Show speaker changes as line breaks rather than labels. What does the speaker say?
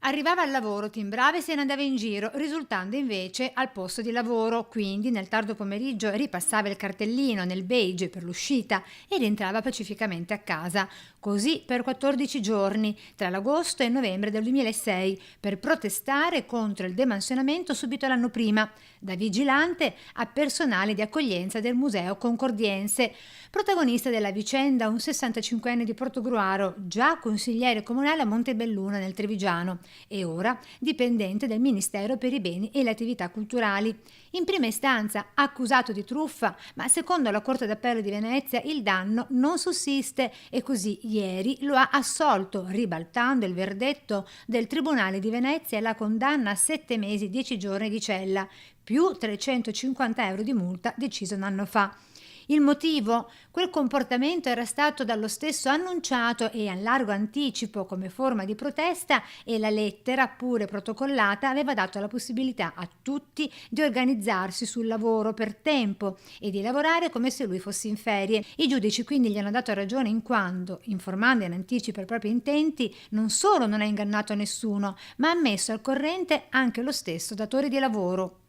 Arrivava al lavoro, timbrava e se ne andava in giro, risultando invece al posto di lavoro. Quindi nel tardo pomeriggio ripassava il cartellino nel beige per l'uscita e rientrava pacificamente a casa. Così per 14 giorni, tra l'agosto e il novembre del 2006, per protestare contro il demansionamento subito l'anno prima, da vigilante a personale di accoglienza del Museo Concordiense. Protagonista della vicenda un 65enne di Portogruaro, già consigliere comunale a Montebelluna nel Trevigiano e ora dipendente del Ministero per i beni e le attività culturali. In prima istanza accusato di truffa, ma secondo la Corte d'Appello di Venezia il danno non sussiste e così ieri lo ha assolto, ribaltando il verdetto del Tribunale di Venezia e la condanna a 7 mesi e 10 giorni di cella, più 350 euro di multa deciso un anno fa. Il motivo? Quel comportamento era stato dallo stesso annunciato e a largo anticipo come forma di protesta e la lettera, pure protocollata, aveva dato la possibilità a tutti di organizzarsi sul lavoro per tempo e di lavorare come se lui fosse in ferie. I giudici quindi gli hanno dato ragione in quanto, informando in anticipo i propri intenti, non solo non ha ingannato nessuno, ma ha messo al corrente anche lo stesso datore di lavoro.